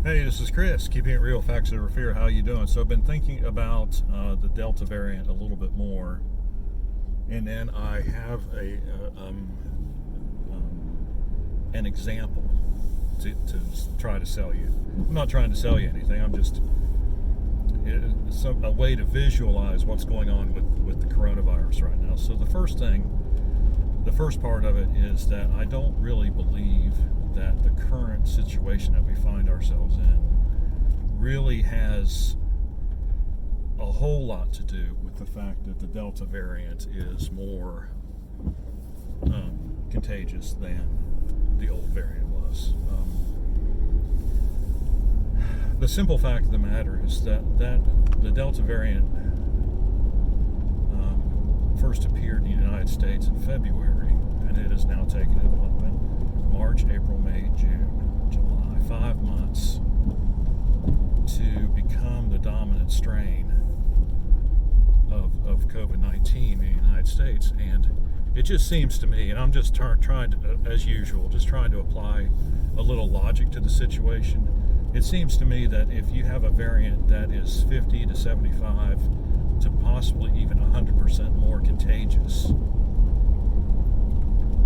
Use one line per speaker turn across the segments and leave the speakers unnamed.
Hey, this is Chris, keeping it real, facts over fear. How you doing? So I've been thinking about the Delta variant a little bit more, and then I have an example to try to sell you. I'm not trying to sell you anything. I'm just a way to visualize what's going on with the coronavirus right now. So the first part of it is that I don't really believe that the current situation that we find ourselves in really has a whole lot to do with the fact that the Delta variant is more contagious than the old variant was. The simple fact of the matter is that the Delta variant first appeared in the United States in February, and it has now taken it March, April, May, June, July, 5 months to become the dominant strain of COVID-19 in the United States. And it just seems to me, and I'm just trying to, as usual, just trying to apply a little logic to the situation. It seems to me that if you have a variant that is 50 to 75 to possibly even 100% more contagious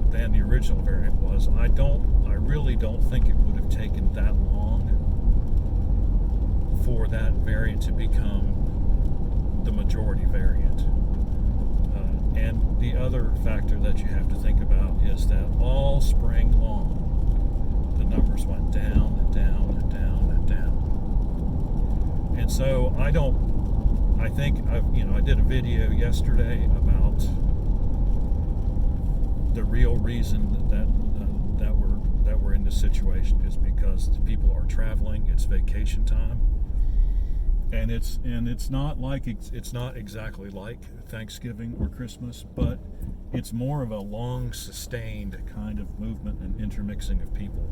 than the original variant was, I really don't think it would have taken that long for that variant to become the majority variant. And the other factor that you have to think about is that all spring long, the numbers went down and down and down and down. And so I did a video yesterday about the real reason that we're in this situation is because the people are traveling. It's vacation time, and it's not exactly like Thanksgiving or Christmas, but it's more of a long sustained kind of movement and intermixing of people.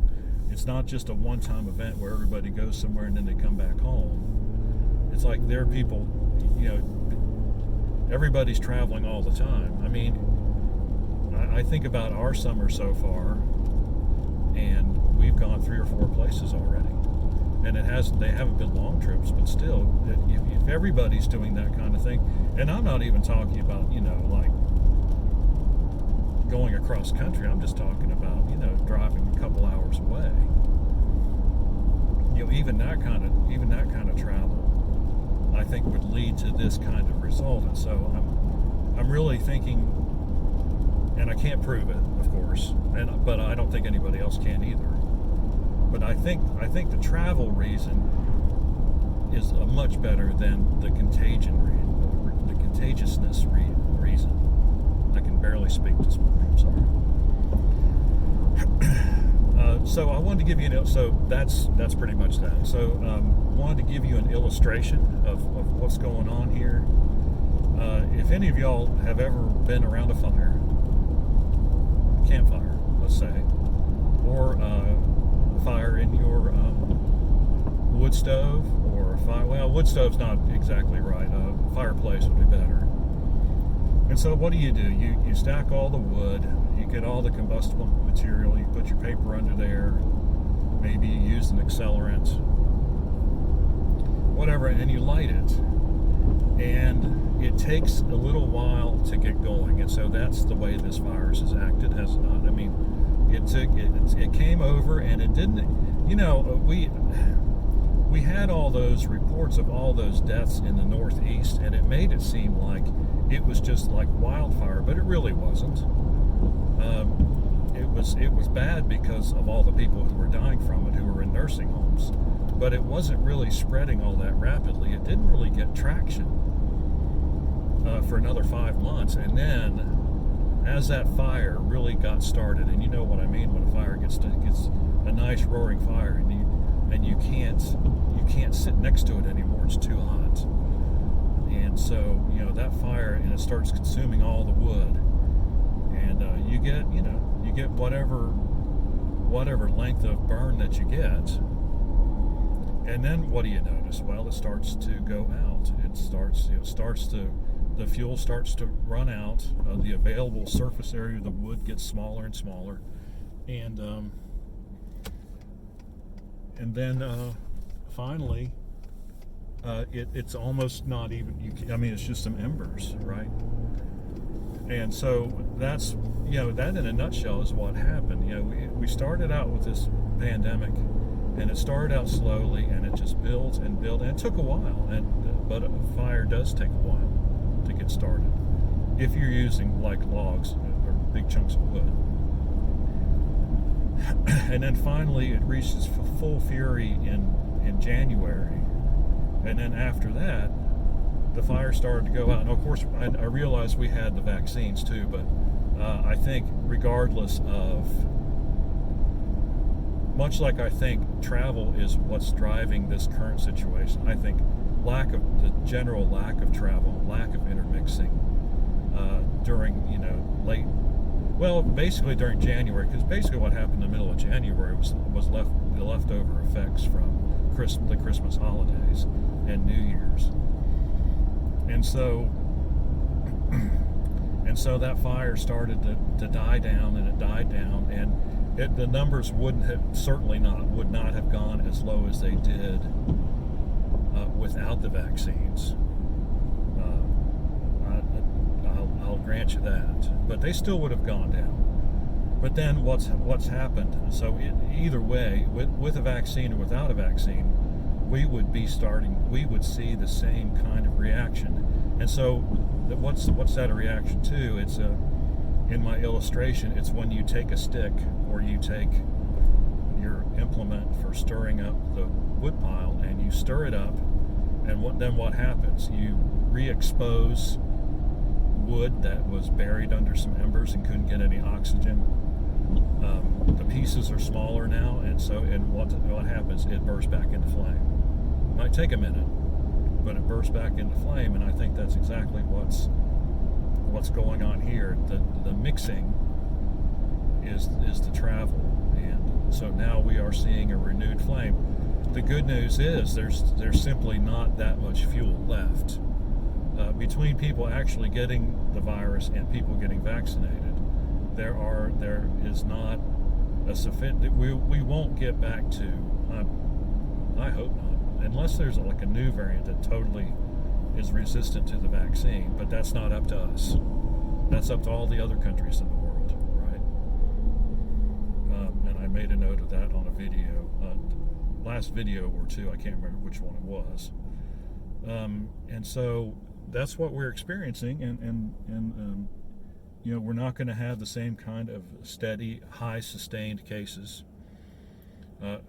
It's not just a one-time event where everybody goes somewhere and then they come back home. It's like there are people, everybody's traveling all the time. I mean, I think about our summer so far, and we've gone 3 or 4 places already. And they haven't been long trips, but still, if everybody's doing that kind of thing, and I'm not even talking about, like going across country, I'm just talking about, driving a couple hours away. Even that kind of travel, I think would lead to this kind of result. And so I'm really thinking, and I can't prove it, of course, but I don't think anybody else can either. But I think the travel reason is a much better than the contagiousness reason. I can barely speak this morning. I'm sorry. So I wanted to give you so that's pretty much that. So wanted to give you an illustration of what's going on here. If any of y'all have ever been around a campfire, let's say, or fire in your wood stove, or wood stove's not exactly right. Fireplace would be better. And so what do? You stack all the wood, you get all the combustible material, you put your paper under there, maybe you use an accelerant, whatever, and you light it. And it takes a little while to get going, and so that's the way this virus has acted, has it not? I mean, it came over, and it didn't. We had all those reports of all those deaths in the Northeast, and it made it seem like it was just like wildfire, but it really wasn't. It was bad because of all the people who were dying from it, who were in nursing homes, but it wasn't really spreading all that rapidly. It didn't really get traction for another 5 months, and then as that fire really got started, and you know what I mean when a fire gets a nice roaring fire, and you can't sit next to it anymore. It's too hot, and so that fire, and it starts consuming all the wood, and you get whatever length of burn that you get, and then what do you notice? Well, it starts to go out. The fuel starts to run out. The available surface area of the wood gets smaller and smaller, and then finally, it's almost not even. I mean, it's just some embers, right? And so that's, that in a nutshell is what happened. We started out with this pandemic, and it started out slowly, and it just built and built, and it took a while. But a fire does take a while to get started if you're using like logs or big chunks of wood. And then finally, it reaches full fury in January, and then after that, the fire started to go out. And of course, I realized we had the vaccines too, but I think regardless of, much like I think travel is what's driving this current situation, I think the general lack of travel, lack of intermixing during, basically during January, because basically what happened in the middle of January was the leftover effects from the Christmas holidays and New Year's. And so that fire started to die down, and it died down, and the numbers would not have gone as low as they did without the vaccines. I'll grant you that, but they still would have gone down. But then what's happened? So either way, with a vaccine or without a vaccine, we would see the same kind of reaction. And so what's that a reaction to? It's in my illustration, it's when you take a stick or you take your implement for stirring up the wood pile and you stir it up, and then what happens? You re-expose wood that was buried under some embers and couldn't get any oxygen. The pieces are smaller now, and what happens? It bursts back into flame. It might take a minute, but it bursts back into flame, and I think that's exactly what's going on here. The mixing is the travel, and so now we are seeing a renewed flame. The good news is there's simply not that much fuel left. Between people actually getting the virus and people getting vaccinated, there is not a sufficient. We won't get back to. I hope not, unless there's like a new variant that totally is resistant to the vaccine. But that's not up to us. That's up to all the other countries in the world, right? And I made a note of that on a video, last video or two. I can't remember which one it was. And so that's what we're experiencing, and we're not going to have the same kind of steady, high, sustained cases.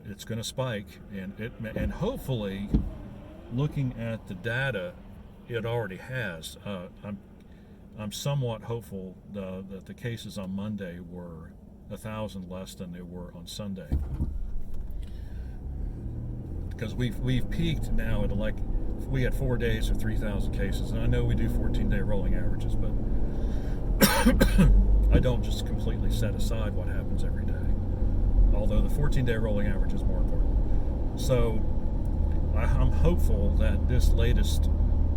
It's going to spike, and hopefully, looking at the data, it already has. I'm somewhat hopeful that the cases on Monday were 1,000 less than they were on Sunday, because we've peaked now at we had 4 days of 3,000 cases, and I know we do 14-day rolling averages, but I don't just completely set aside what happens every day, although the 14-day rolling average is more important. So I'm hopeful that this latest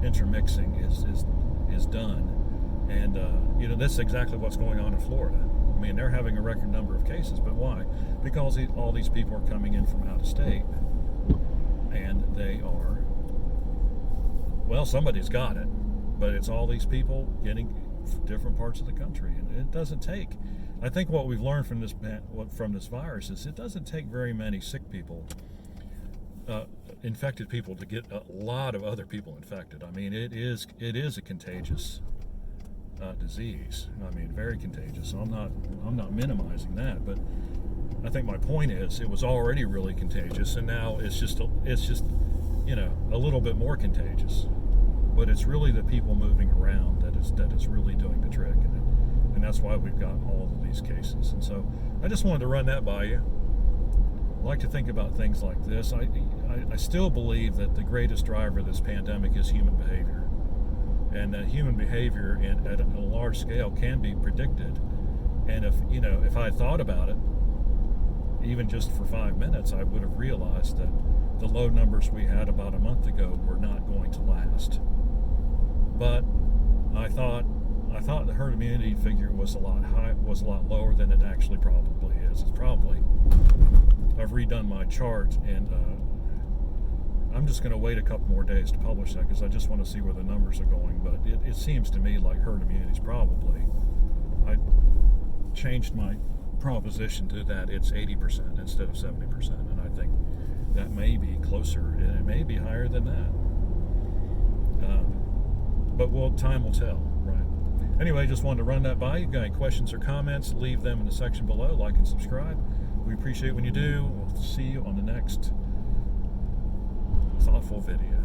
intermixing is done, and that's exactly what's going on in Florida. I mean, they're having a record number of cases, but why? Because all these people are coming in from out of state, and they are, somebody's got it, but it's all these people getting different parts of the country, and it doesn't take. I think what we've learned from this virus is it doesn't take very many sick people, infected people, to get a lot of other people infected. I mean, it is a contagious disease. I mean, very contagious. I'm not minimizing that, but I think my point is it was already really contagious, and now it's just a little bit more contagious. But it's really the people moving around that is really doing the trick, and that's why we've got all of these cases. And so I just wanted to run that by you. I like to think about things like this. I still believe that the greatest driver of this pandemic is human behavior, and that human behavior at a large scale can be predicted. And if I had thought about it, even just for 5 minutes, I would have realized that the low numbers we had about a month ago were not going to last. But I thought the herd immunity figure was a lot lower than it actually probably is. It's probably, I've redone my chart, and I'm just going to wait a couple more days to publish that because I just want to see where the numbers are going. But it seems to me like herd immunity is probably. I changed my proposition to that it's 80% instead of 70%, and I think that may be closer, and it may be higher than that. But time will tell, right? Anyway, just wanted to run that by you. Got any questions or comments, leave them in the section below. Like and subscribe. We appreciate when you do. We'll see you on the next thoughtful video.